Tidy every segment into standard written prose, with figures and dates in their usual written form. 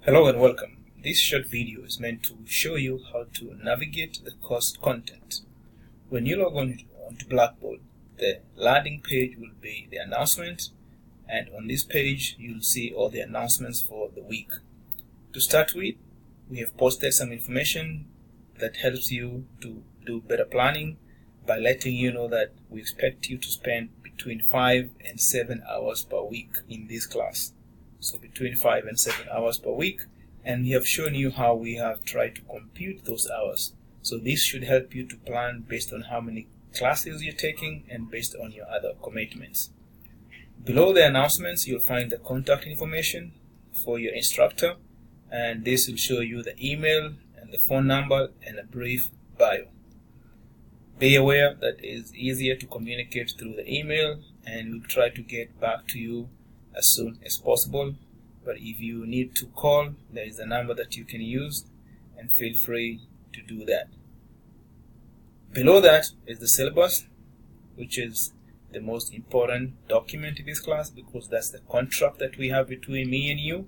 Hello and welcome. This short video is meant to show you how to navigate the course content. When you log on to Blackboard, the landing page will be the announcement, and on this page you'll see all the announcements for the week. To start with, we have posted some information that helps you to do better planning by letting you know that we expect you to spend between 5 and 7 hours per week in this class. So between 5 and 7 hours per week, and we have shown you how we have tried to compute those hours. So this should help you to plan based on how many classes you're taking and based on your other commitments. Below the announcements, you'll find the contact information for your instructor, and this will show you the email and the phone number and a brief bio. Be aware that it is easier to communicate through the email, and we'll try to get back to you as soon as possible. But if you need to call, there is a number that you can use, and feel free to do that. Below that is the syllabus, which is the most important document in this class because that's the contract that we have between me and you.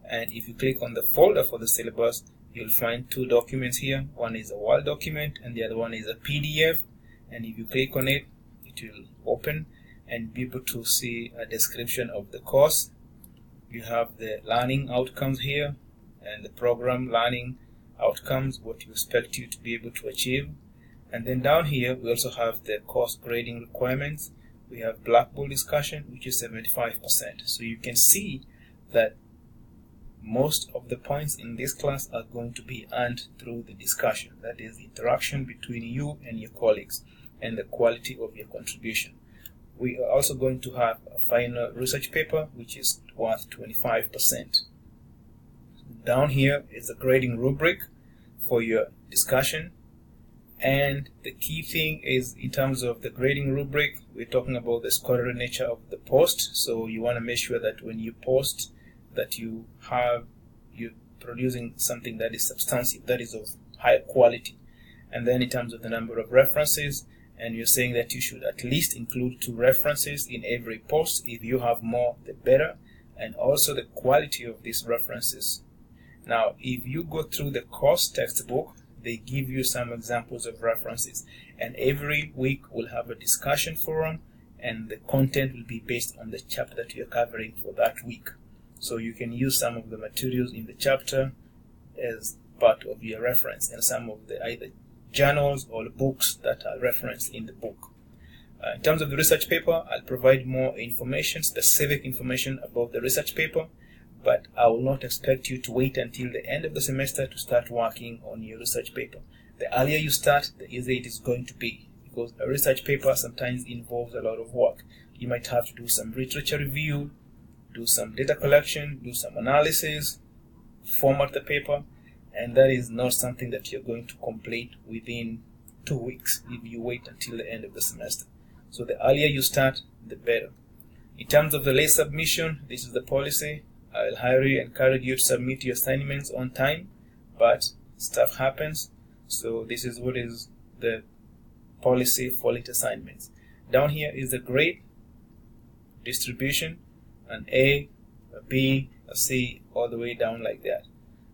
And if you click on the folder for the syllabus, you'll find two documents here. One is a Word document and the other one is a PDF. And if you click on it, it will open and be able to see a description of the course. You have the learning outcomes here and the program learning outcomes, what you expect you to be able to achieve. And then down here we also have the course grading requirements. We have Blackboard discussion, which is 75%. So you can see that most of the points in this class are going to be earned through the discussion. That is the interaction between you and your colleagues and the quality of your contribution. We are also going to have a final research paper, which is worth 25%. Down here is the grading rubric for your discussion. And the key thing is, in terms of the grading rubric, we're talking about the scholarly nature of the post. So you want to make sure that when you post, that you're producing something that is substantive, that is of high quality. And then in terms of the number of references, and you're saying that you should at least include 2 references in every post. If you have more, the better. And also the quality of these references. Now, if you go through the course textbook, they give you some examples of references. And every week we'll have a discussion forum, and the content will be based on the chapter that you're covering for that week. So you can use some of the materials in the chapter as part of your reference, and some of the either journals or the books that are referenced in the book. In terms of the research paper, I'll provide more information, specific information about the research paper, but I will not expect you to wait until the end of the semester to start working on your research paper. The earlier you start, the easier it is going to be, because a research paper sometimes involves a lot of work. You might have to do some literature review, do some data collection, do some analysis, format the paper, and that is not something that you're going to complete within 2 weeks if you wait until the end of the semester. So the earlier you start, the better. In terms of the late submission, this is the policy. I'll highly encourage you to submit your assignments on time, but stuff happens. So this is what is the policy for late assignments. Down here is the grade distribution, an A, a B, a C, all the way down like that.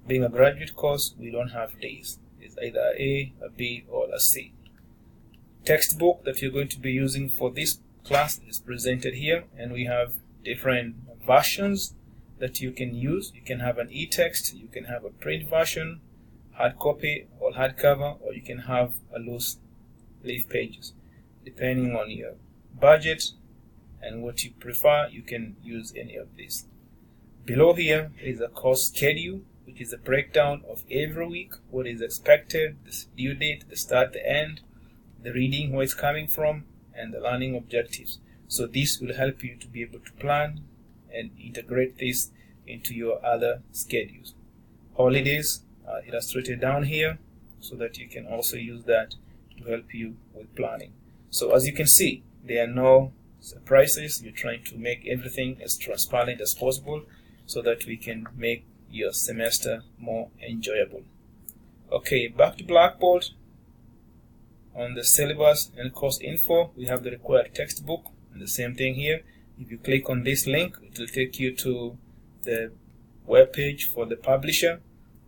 Being a graduate course, we don't have days. It's either A, a B, or a C. Textbook that you're going to be using for this class is presented here, and we have different versions that you can use. You can have an e-text, you can have a print version, hard copy or hardcover, or you can have a loose leaf pages. Depending on your budget and what you prefer, you can use any of these. Below here is a course schedule, which is a breakdown of every week, what is expected, the due date, the start, the end, the reading, where it's coming from, and the learning objectives. So this will help you to be able to plan and integrate this into your other schedules. Holidays are illustrated down here so that you can also use that to help you with planning. So as you can see, there are no surprises. You're trying to make everything as transparent as possible so that we can make your semester more enjoyable. Okay, back to Blackboard. On the syllabus and course info, we have the required textbook, and the same thing here. If you click on this link, it will take you to the web page for the publisher.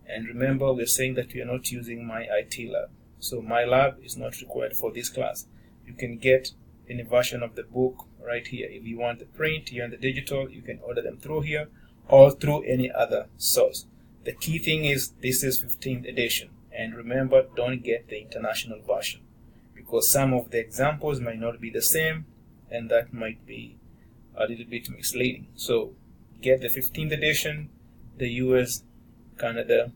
And remember, we're saying that we are not using My IT Lab. So My Lab is not required for this class. You can get any version of the book right here. If you want the print, you want the digital, you can order them through here or through any other source. The key thing is this is 15th edition. And remember, don't get the international version, because some of the examples might not be the same, and that might be a little bit misleading. So get the 15th edition, the US Canada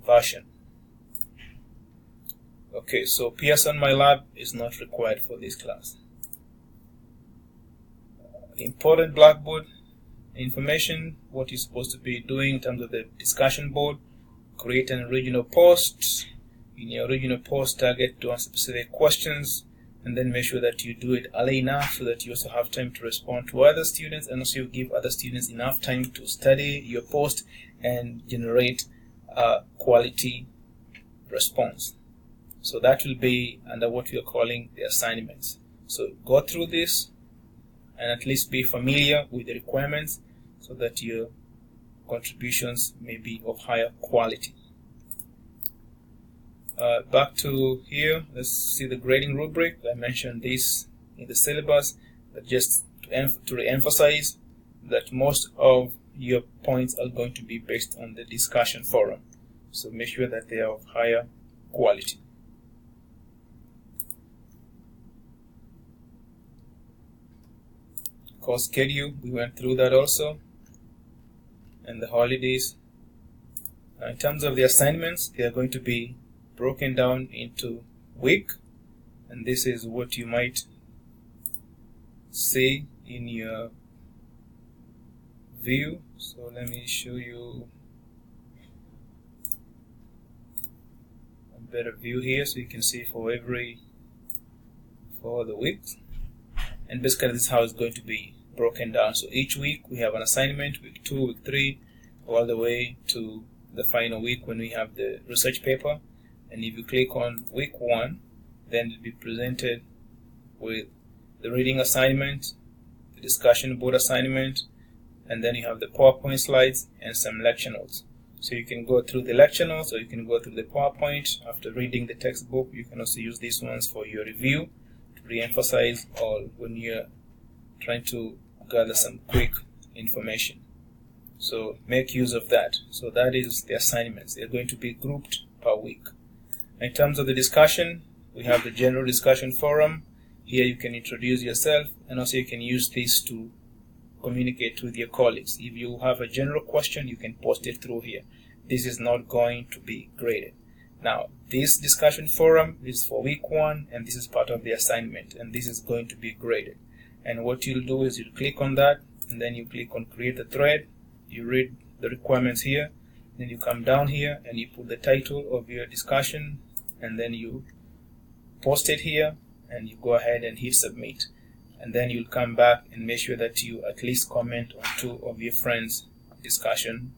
version. Okay, so Pearson MyLab is not required for this class. Important Blackboard information, what you're supposed to be doing in terms of the discussion board. Create an original post. In your original post, target to answer specific questions, and then make sure that you do it early enough so that you also have time to respond to other students, and also you give other students enough time to study your post and generate a quality response. So that will be under what we are calling the assignments. So go through this and at least be familiar with the requirements so that your contributions may be of higher quality. Back to here, let's see the grading rubric. I mentioned this in the syllabus, but just to re-emphasize that most of your points are going to be based on the discussion forum. So make sure that they are of higher quality. Course schedule, we went through that also, and the holidays. In terms of the assignments, they are going to be broken down into week, and this is what you might see in your view. So let me show you a better view here so you can see for the weeks. And basically this is how it's going to be broken down. So each week we have an assignment, week 2, week 3, all the way to the final week when we have the research paper. And if you click on week 1, then it'll be presented with the reading assignment, the discussion board assignment, and then you have the PowerPoint slides and some lecture notes. So you can go through the lecture notes, or you can go through the PowerPoint after reading the textbook. You can also use these ones for your review to re-emphasize, or when you're trying to gather some quick information. So make use of that. So that is the assignments. They're going to be grouped per week. In terms of the discussion, we have the general discussion forum. Here you can introduce yourself, and also you can use this to communicate with your colleagues. If you have a general question, you can post it through here. This is not going to be graded. Now, this discussion forum is for week 1, and this is part of the assignment, and this is going to be graded. And what you'll do is you'll click on that, and then you click on create a thread. You read the requirements here, then you come down here and you put the title of your discussion, and then you post it here, and you go ahead and hit submit. And then you'll come back and make sure that you at least comment on 2 of your friends' discussion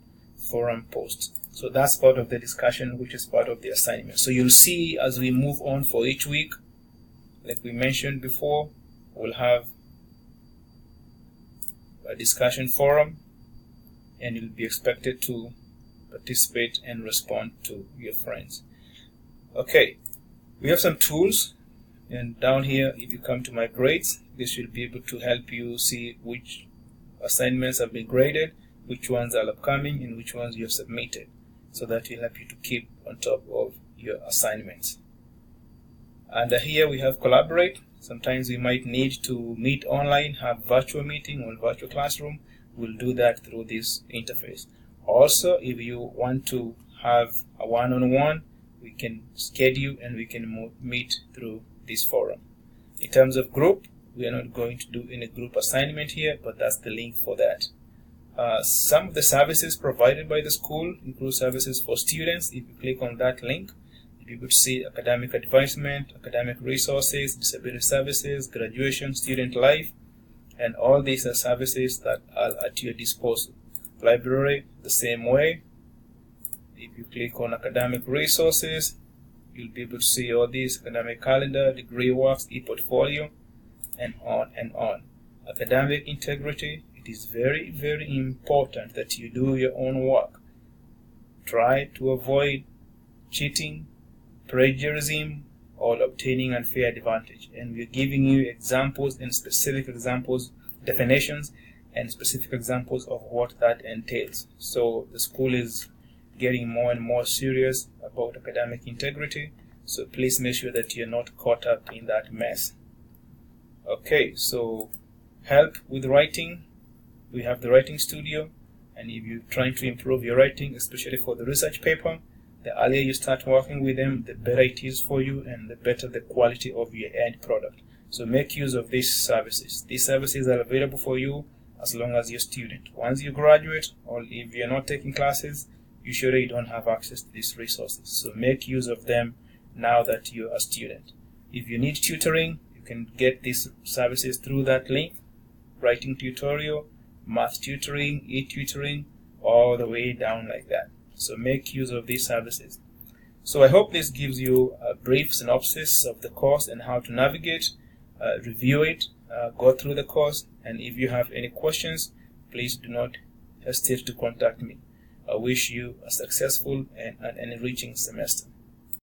forum posts. So that's part of the discussion, which is part of the assignment. So you'll see as we move on for each week, like we mentioned before, we'll have a discussion forum, and you'll be expected to participate and respond to your friends. Okay, we have some tools, and down here if you come to my grades, this will be able to help you see which assignments have been graded, which ones are upcoming, and which ones you have submitted, so that will help you to keep on top of your assignments. And here we have Collaborate. Sometimes we might need to meet online, have virtual meeting or virtual classroom. We'll do that through this interface. Also, if you want to have a one-on-one, we can schedule and we can meet through this forum. In terms of group, we are not going to do any group assignment here, but that's the link for that. Some of the services provided by the school include services for students. If you click on that link, you would see academic advisement, academic resources, disability services, graduation, student life, and all these are services that are at your disposal. Library, the same way. If you click on academic resources, you'll be able to see all these: academic calendar, degree works, e-portfolio, and on and on. Academic integrity, it it is very, very important that you do your own work. Try to avoid cheating, plagiarism, or obtaining unfair advantage. And we're giving you examples and specific examples, definitions, and specific examples of what that entails. So the school is getting more and more serious about academic integrity, so please make sure that you're not caught up in that mess. Okay, so help with writing. We have the Writing Studio, and if you're trying to improve your writing, especially for the research paper, the earlier you start working with them, the better it is for you and the better the quality of your end product. So make use of these services. These services are available for you as long as you're a student. Once you graduate, or if you're not taking classes, usually you don't have access to these resources. So make use of them now that you're a student. If you need tutoring, you can get these services through that link: writing tutorial, math tutoring, e-tutoring, all the way down like that. So make use of these services. So I hope this gives you a brief synopsis of the course and how to navigate, review it, go through the course, and if you have any questions, please do not hesitate to contact me. I wish you a successful and an enriching semester.